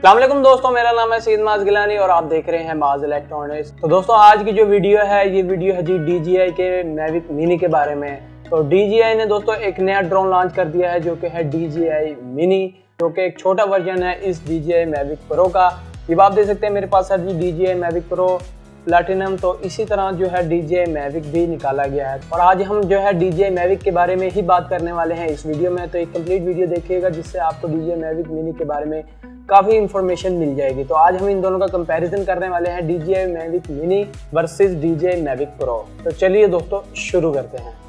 अस्सलाम वालेकुम दोस्तों, मेरा नाम है सईद माज गिलानी और आप देख रहे हैं माज इलेक्ट्रॉनिक्स। तो दोस्तों आज की जो वीडियो है ये वीडियो है जी DJI के मैविक मिनी के बारे में। तो DJI ने दोस्तों एक नया ड्रोन लॉन्च कर दिया है जो कि है DJI मिनी, जो कि एक छोटा वर्जन है इस DJI मैविक प्रो का। ये आप देख सकते हैं मेरे पास है जी DJI मैविक प्रो प्लैटिनम। तो इसी तरह जो है DJI मैविक भी निकाला गया है और आज हम जो है DJI मैविक के बारे में ही बात करने वाले हैं इस वीडियो में। तो एक कंप्लीट वीडियो देखिएगा जिससे आपको DJI मैविक मिनी के बारे में काफ़ी इन्फॉर्मेशन मिल जाएगी। तो आज हम इन दोनों का कंपैरिजन करने वाले हैं DJI Mavic mini versus DJI Mavic pro. तो चलिए दोस्तों शुरू करते हैं।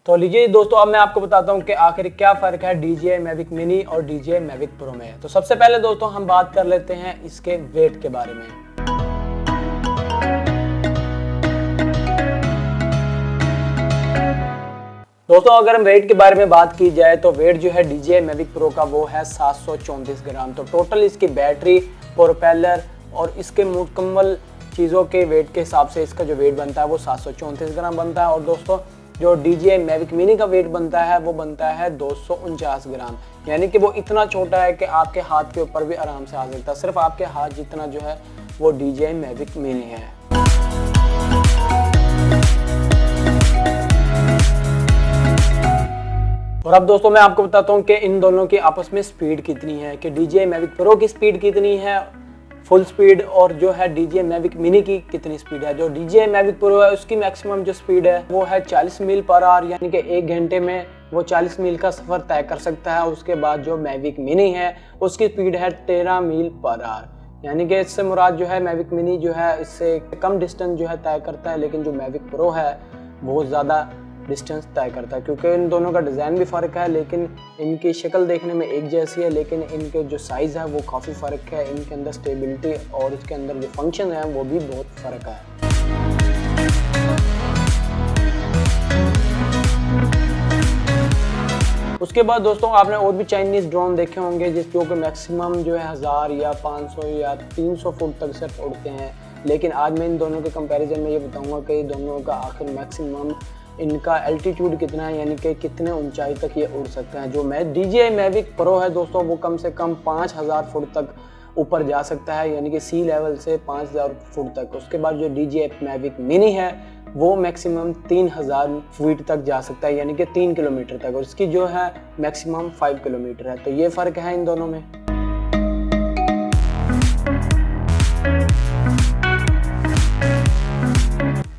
तो लीजिए दोस्तों, अब मैं आपको बताता हूँ कि आखिर क्या फ़र्क है DJI मैविक मिनी और DJI मैविक प्रो में। तो सबसे पहले दोस्तों हम बात कर लेते हैं इसके वेट के बारे में। दोस्तों अगर हम वेट के बारे में बात की जाए तो वेट जो है DJI मैविक प्रो का वो है 734 ग्राम। तो टोटल इसकी बैटरी, प्रोपेलर और इसके मुकम्मल चीज़ों के वेट के हिसाब से इसका जो वेट बनता है वो 734 ग्राम बनता है। और दोस्तों जो DJI मैविक मिनी का वेट बनता है वो बनता है 249 ग्राम, यानी कि वो इतना छोटा है कि आपके हाथ के ऊपर भी आराम से आ सकता है। सिर्फ आपके हाथ जितना जो है वो DJI मैविक मिनी है। और अब दोस्तों मैं आपको बताता हूँ कि इन दोनों की आपस में स्पीड कितनी है, कि DJI मैविक प्रो की स्पीड कितनी है फुल स्पीड और जो है DJI मैविक मिनी की कितनी स्पीड है। जो DJI मैविक प्रो है उसकी मैक्सिमम जो स्पीड है वो है 40 मील पर आवर, यानी कि 1 घंटे में वो 40 मील का सफ़र तय कर सकता है। उसके बाद जो मैविक मिनी है उसकी स्पीड है 13 मील पर आवर, यानी कि इससे मुराद जो है मैविक मिनी जो है इससे कम डिस्टेंस जो है तय करता है, लेकिन जो मैविक प्रो है बहुत ज़्यादा डिस्टेंस तय करता है। क्योंकि इन दोनों का डिज़ाइन भी फ़र्क है, लेकिन इनकी शक्ल देखने में एक जैसी है, लेकिन इनके जो साइज़ है वो काफ़ी फ़र्क है। इनके अंदर स्टेबिलिटी और इसके अंदर जो फंक्शन है वो भी बहुत फ़र्क है। उसके बाद दोस्तों आपने और भी चाइनीज़ ड्रोन देखे होंगे जिसको कि मैक्सिमम जो है 1000 या 500 या 300 फुट तक सिर्फ उड़ते हैं, लेकिन आज मैं इन दोनों के कंपैरिजन में ये बताऊंगा कि दोनों का आखिर मैक्सिमम इनका एल्टीट्यूड कितना है, यानी कि कितने ऊंचाई तक ये उड़ सकते हैं। जो DJI मैविक प्रो है दोस्तों वो कम से कम 5000 फुट तक ऊपर जा सकता है, यानी कि सी लेवल से 5000 फुट तक। उसके बाद जो DJI मैविक मिनी है वो मैक्सिमम 3000 फीट तक जा सकता है, यानी कि 3 किलोमीटर तक, और इसकी जो है मैक्सिमम 5 किलोमीटर है। तो ये फ़र्क है इन दोनों में।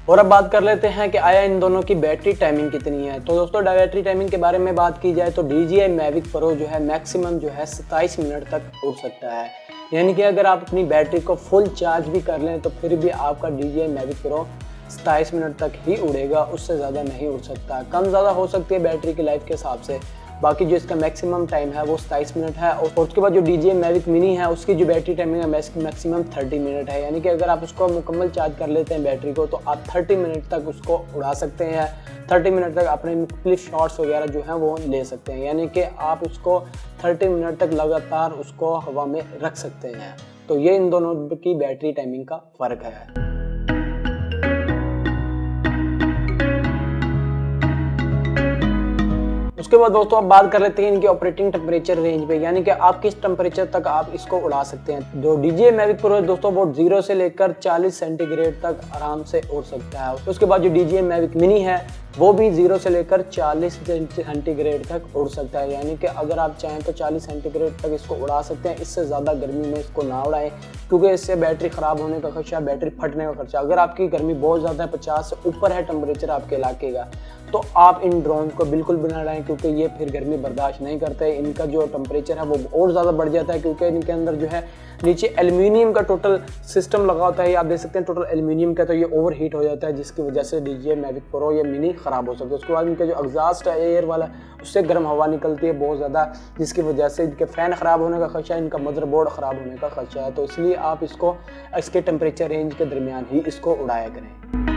और अब बात कर लेते हैं कि आया इन दोनों की बैटरी टाइमिंग कितनी है। तो दोस्तों बैटरी टाइमिंग के बारे में बात की जाए तो DJI मैविक प्रो जो है मैक्सिमम जो है 27 मिनट तक उड़ सकता है, यानी कि अगर आप अपनी बैटरी को फुल चार्ज भी कर लें तो फिर भी आपका DJI मैविक प्रो 27 मिनट तक ही उड़ेगा, उससे ज़्यादा नहीं उड़ सकता। कम ज़्यादा हो सकती है बैटरी की लाइफ के हिसाब से, बाकी जो इसका मैक्सिमम टाइम है वो 27 मिनट है। और उसके बाद जो DJI मैविक मिनी है उसकी जो बैटरी टाइमिंग है मैक्सिमम 30 मिनट है, यानी कि अगर आप उसको मुकम्मल चार्ज कर लेते हैं बैटरी को तो आप 30 मिनट तक उसको उड़ा सकते हैं। 30 मिनट तक अपने मुख्तलिफ शॉट्स वगैरह जो हैं वो ले सकते हैं, यानी कि आप उसको 30 मिनट तक लगातार उसको हवा में रख सकते हैं। तो ये इन दोनों की बैटरी टाइमिंग का फ़र्क है। उसके बाद दोस्तों अब बात कर लेते हैं इनके ऑपरेटिंग टेम्परेचर रेंज पे, यानी कि आप किस टेम्परेचर तक आप इसको उड़ा सकते हैं। जो DJI मैविक प्रो है दोस्तों वो 0 से लेकर 40 सेंटीग्रेड तक आराम से उड़ सकता है। उसके बाद जो DJI मैविक मिनी है वो भी 0 से लेकर 40 सेंटीग्रेड तक उड़ सकता है, यानी कि अगर आप चाहें तो 40 सेंटीग्रेड तक इसको उड़ा सकते हैं। इससे ज़्यादा गर्मी में इसको ना उड़ाएं क्योंकि इससे बैटरी ख़राब होने का खर्चा, बैटरी फटने का खर्चा। अगर आपकी गर्मी बहुत ज़्यादा है, 50 से ऊपर है टेम्परेचर आपके इलाके का, तो आप इन ड्रोन को बिल्कुल भी ना उड़ाएं क्योंकि ये फिर गर्मी बर्दाश्त नहीं करते। इनका जो टेम्परेचर है वो और ज़्यादा बढ़ जाता है क्योंकि इनके अंदर जो है नीचे एल्युमिनियम का टोटल सिस्टम लगा होता है। ये आप देख सकते हैं टोटल एल्युमिनियम का, तो ये ओवर हीट हो जाता है जिसकी वजह से DJI मैविक प्रो या मिनी ख़राब हो सकता है। उसके बाद इनका जो एग्जॉस्ट है एयर वाला उससे गर्म हवा निकलती है बहुत ज़्यादा, जिसकी वजह से इनके फ़ैन ख़राब होने का खर्चा, इनका मदरबोर्ड ख़राब होने का खर्चा है। तो इसलिए आप इसको इसके टेम्परेचर रेंज के दरमियान ही इसको उड़ाया करें।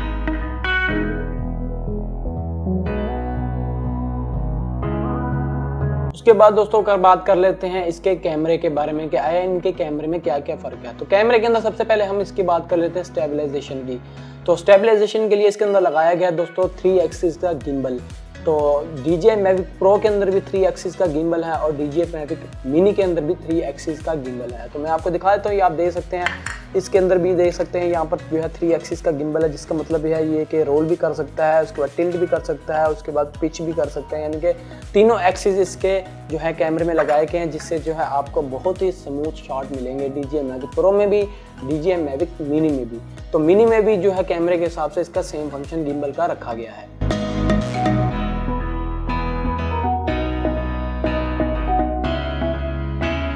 उसके बाद दोस्तों अगर बात कर लेते हैं इसके कैमरे के बारे में कि आया इनके कैमरे में क्या क्या फ़र्क है। तो कैमरे के अंदर सबसे पहले हम इसकी बात कर लेते हैं स्टेबलाइजेशन की। तो स्टेबलाइजेशन के लिए इसके अंदर लगाया गया दोस्तों 3 एक्सिस का गिम्बल। तो DJI Mavic Pro के अंदर भी 3 एक्सिस का गिम्बल है और DJI Mavic Mini के अंदर भी 3 एक्सिस का गिम्बल है। तो मैं आपको दिखा देता हूँ, ये आप देख सकते हैं, इसके अंदर भी देख सकते हैं यहाँ पर जो है 3 एक्सिस का गिम्बल है, जिसका मतलब यह है ये कि रोल भी कर सकता है, उसके बाद टिल्ट भी कर सकता है, उसके बाद पिच भी कर सकता है। यानी कि तीनों एक्सिस इसके जो है कैमरे में लगाए गए हैं, जिससे जो है आपको बहुत ही स्मूथ शॉट मिलेंगे DJI Mavic Pro में भी, DJI Mavic Mini में भी। तो मिनी में भी जो है कैमरे के हिसाब से इसका सेम फंक्शन गिम्बल का रखा गया है।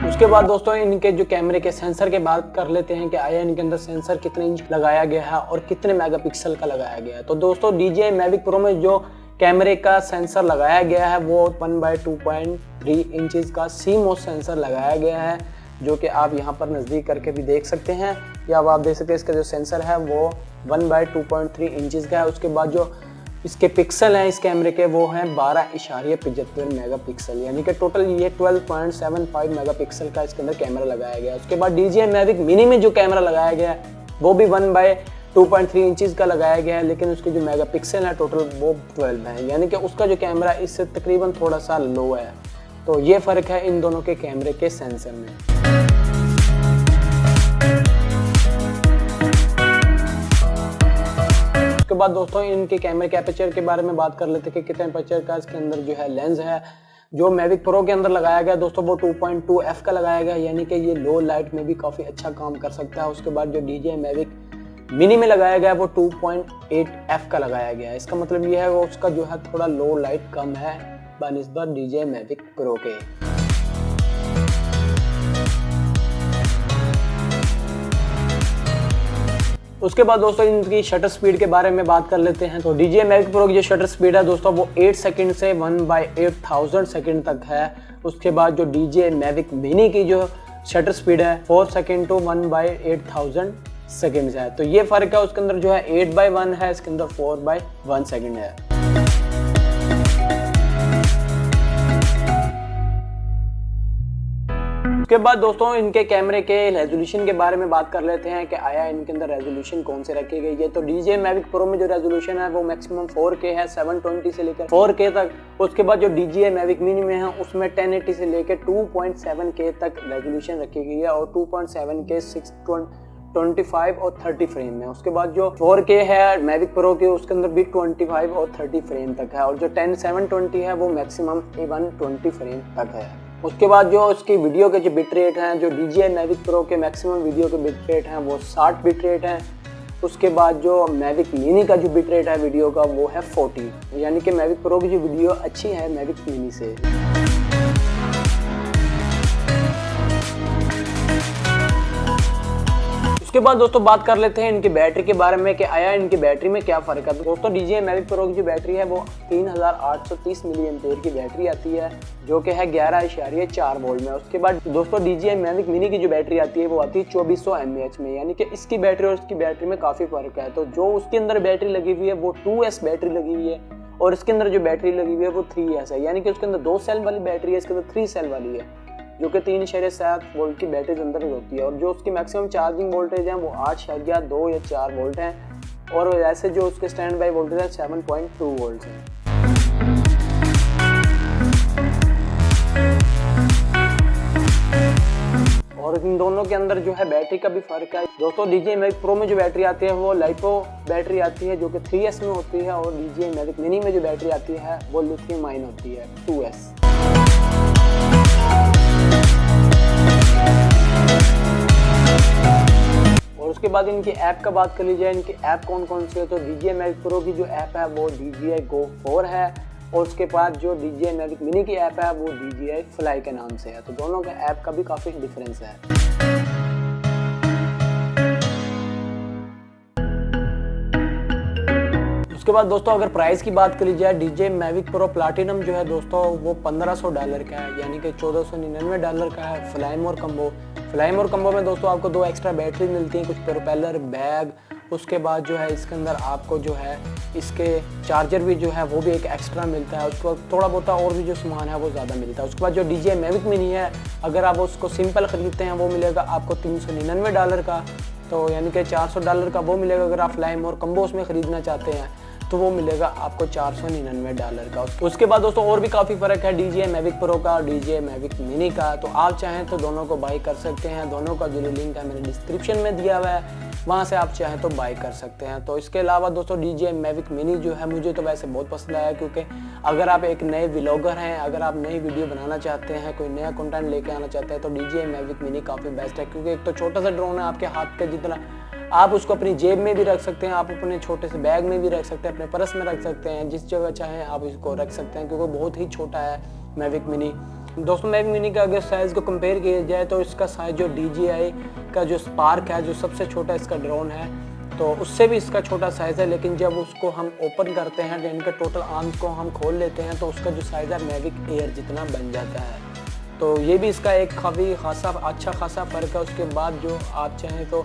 उसके बाद दोस्तों इनके जो कैमरे के सेंसर के बात कर लेते हैं कि आया इनके अंदर सेंसर कितने इंच लगाया गया है और कितने मेगापिक्सल का लगाया गया है। तो दोस्तों DJI Mavic Pro में जो कैमरे का सेंसर लगाया गया है वो 1/2.3 इंचेस का CMOS सेंसर लगाया गया है, जो कि आप यहाँ पर नज़दीक करके भी देख सकते हैं, या आप देख सकते हैं इसका जो सेंसर है वो 1/2.3 इंचेस का है। उसके बाद जो इसके पिक्सल हैं इस कैमरे के वो हैं 12.75 मेगापिक्सल, यानी कि टोटल ये 12.75 मेगापिक्सल का इसके अंदर कैमरा लगाया गया है। उसके बाद DJI Mavic Mini में जो कैमरा लगाया गया है वो भी 1/2.3 इंचेस का लगाया गया है, लेकिन उसके जो मेगापिक्सल है टोटल वो 12 है, यानी कि उसका जो कैमरा इससे तकरीबन थोड़ा सा लो है। तो ये फ़र्क है इन दोनों के कैमरे के सेंसर में। उसके बाद दोस्तों इनके कैमरे के एपर्चर के बारे में बात कर लेते हैं कि कितने एपर्चर का इसके अंदर जो है लेंस है। जो Mavic Pro के अंदर लगाया गया दोस्तों वो 2.2 f का लगाया गया, यानी कि ये लो लाइट में भी काफ़ी अच्छा काम कर सकता है। उसके बाद जो DJI Mavic Mini में लगाया गया वो 2.8 f का लगाया गया है। इसका मतलब ये है वो उसका जो है थोड़ा लो लाइट कम है बनिस्बत DJI Mavic Pro के। उसके बाद दोस्तों इनकी शटर स्पीड के बारे में बात कर लेते हैं। तो DJI Mavic Pro की जो शटर स्पीड है दोस्तों वो 8 सेकंड से 1/8000 सेकंड तक है। उसके बाद जो DJI Mavic Mini की जो शटर स्पीड है 4 सेकंड टू 1/8000 सेकंड है। तो ये फ़र्क है, उसके अंदर जो है 8/1 है, इसके अंदर 4/1 सेकंड है। उसके बाद दोस्तों इनके कैमरे के रेजोल्यूशन के बारे में बात कर लेते हैं कि आया इनके अंदर रेजोल्यूशन कौन से रखी गई है। तो DJI Mavic Pro में जो रेजोल्यूशन है वो मैक्सिमम 4K है, 720 से लेकर 4K तक। उसके बाद जो DJI Mavic Mini में है उसमें 1080 से लेकर 2.7K तक रेजोल्यूशन रखी गई है और 2.7K 625 और 30 फ्रेम है। उसके बाद जो 4K है Mavic Pro के उसके अंदर भी 25 और 30 फ्रेम तक है, और जो 720 है वो मैक्सिमम 120 फ्रेम तक है। उसके बाद जो उसकी वीडियो के जो बिट रेट हैं, जो DJI Mavic Pro के मैक्सिमम वीडियो के बिट रेट हैं वो 60 बिट रेट हैं। उसके बाद जो Mavic Mini का जो बिट रेट है वीडियो का वो है 40, यानी कि Mavic Pro की जो वीडियो अच्छी है Mavic Mini से। उसके बाद दोस्तों बात कर लेते हैं इनकी बैटरी के बारे में कि आया इनकी बैटरी में क्या फ़र्क है। दोस्तों DJI Mavic Pro की जो बैटरी है वो 3830 मिली एम्पेयर की बैटरी आती है, जो कि है 11.4 वोल्ट में। उसके बाद दोस्तों DJI Mavic Mini की जो बैटरी आती है वो आती है 2400 mAh में, यानी कि इसकी बैटरी और इसकी बैटरी में काफ़ी फ़र्क है। तो जो उसके अंदर बैटरी लगी हुई है वो 2S बैटरी लगी हुई है और इसके अंदर जो बैटरी लगी हुई है वो 3S है, यानी कि उसके अंदर 2 सेल वाली बैटरी है, इसके अंदर 3 सेल वाली है, जो कि 3.7 वोल्ट की बैटरी के अंदर होती है। और जो उसकी मैक्सिमम चार्जिंग वोल्टेज है वो 8.2 या 4 वोल्ट हैं, और ऐसे जो उसके स्टैंड बाई वोल्टेज है 7.2 वोल्ट हैं। और इन दोनों के अंदर जो है बैटरी का भी फर्क है। दोस्तों DJI Mavic Pro में जो बैटरी आती है वो LiPo बैटरी आती है, जो कि 3S में होती है, और DJI Mavic Mini में जो बैटरी आती है वो लिथियम आयन होती है, 2S। और उसके बाद इनकी ऐप का बात कर ली जाए, इनकी ऐप कौन कौन सी है। तो DJI Mavic Pro की जो ऐप है वो DJI Go 4 है, और उसके बाद जो DJI Mavic Mini की ऐप है वो DJI Fly के नाम से है। तो दोनों के ऐप का भी काफ़ी डिफरेंस है। उसके बाद दोस्तों अगर प्राइस की बात करी जाए, DJI Mavic Pro Platinum जो है दोस्तों वो $1500 का है, यानी कि $1499 का है। फ्लाई मोर कम्बो में दोस्तों आपको 2 एक्स्ट्रा बैटरी मिलती हैं, कुछ प्रोपेलर, बैग उसके बाद जो है इसके अंदर आपको जो है इसके चार्जर भी जो है वो भी एक एक्स्ट्रा मिलता है। उसके बाद थोड़ा बहुत और भी जो सामान है वो ज़्यादा मिलता है। उसके बाद जो DJI Mavic Mini है, अगर आप उसको सिंपल ख़रीदते हैं वो मिलेगा आपको $399 का, तो यानी कि $400 का वो मिलेगा। अगर आप फ्लाइम और कम्बोस में ख़रीदना चाहते हैं तो वो मिलेगा आपको $499 का। उसके बाद दोस्तों और भी काफ़ी फ़र्क है DJI Mavic Pro का और DJI Mavic Mini का, तो आप चाहें तो दोनों को बाई कर सकते हैं। दोनों का जो लिंक है मैंने डिस्क्रिप्शन में दिया हुआ है, वहाँ से आप चाहें तो बाई कर सकते हैं। तो इसके अलावा दोस्तों DJI Mavic Mini जो है मुझे तो वैसे बहुत पसंद आया, क्योंकि अगर आप एक नए व्लॉगर हैं, अगर आप नई वीडियो बनाना चाहते हैं, कोई नया कंटेंट लेके आना चाहते हैं, तो DJI Mavic Mini काफ़ी बेस्ट है। क्योंकि एक तो छोटा सा ड्रोन है, आपके हाथ के जितना, आप उसको अपनी जेब में भी रख सकते हैं, आप अपने छोटे से बैग में भी रख सकते हैं, अपने पर्स में रख सकते हैं, जिस जगह चाहें आप इसको रख सकते हैं, क्योंकि बहुत ही छोटा है Mavic Mini। दोस्तों Mavic Mini का अगर साइज़ को कंपेयर किया जाए तो इसका साइज़ जो DJI का जो स्पार्क है, जो सबसे छोटा इसका ड्रोन है, तो उससे भी इसका छोटा साइज़ है। लेकिन जब उसको हम ओपन करते हैं, इनके टोटल आर्म्स को हम खोल लेते हैं, तो उसका जो साइज़ है Mavic Air जितना बन जाता है। तो ये भी इसका एक काफ़ी अच्छा खासा फ़र्क है। उसके बाद जो आप चाहें तो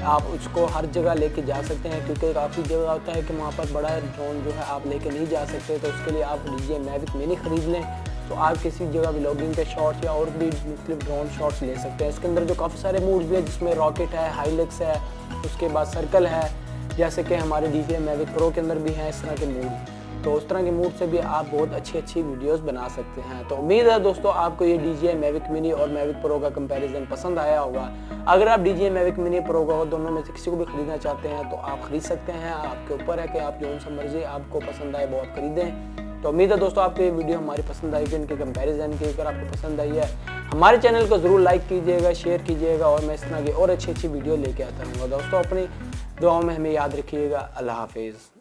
आप उसको हर जगह लेके जा सकते हैं, क्योंकि काफ़ी जगह होता है कि वहाँ पर बड़ा ड्रोन जो है आप लेके नहीं जा सकते, तो उसके लिए आप DJI Mavic Mini ख़रीद लें, तो आप किसी जगह व्लॉगिंग के शॉट्स या और भी मुख्तलिफ ड्रोन शॉट्स ले सकते हैं। इसके अंदर जो काफ़ी सारे मूड्स भी है, जिसमें रॉकेट है, हाइलेक्स है, उसके बाद सर्कल है, जैसे कि हमारे DJI Mavic Pro के अंदर भी हैं इस तरह के मूड। तो उस तरह के मूड से भी आप बहुत अच्छी वीडियोस बना सकते हैं। तो उम्मीद है दोस्तों आपको ये DJI Mavic Mini और Mavic Pro का कंपैरिजन पसंद आया होगा। अगर आप DJI Mavic Mini Pro को दोनों में से किसी को भी खरीदना चाहते हैं तो आप खरीद सकते हैं। आपके ऊपर है कि आप जो सा मर्जी आपको पसंद आए वो आप खरीदें। तो उम्मीद है दोस्तों आपको ये वीडियो हमारी पसंद आएगी, इनके कंपैरिजन की। अगर आपको पसंद आई है हमारे चैनल को ज़रूर लाइक कीजिएगा, शेयर कीजिएगा, और मैं इस तरह की और अच्छी वीडियो लेके आता रहूँगा। दोस्तों अपनी दुआओं में हमें याद रखिएगा। अल्लाह हाफिज़।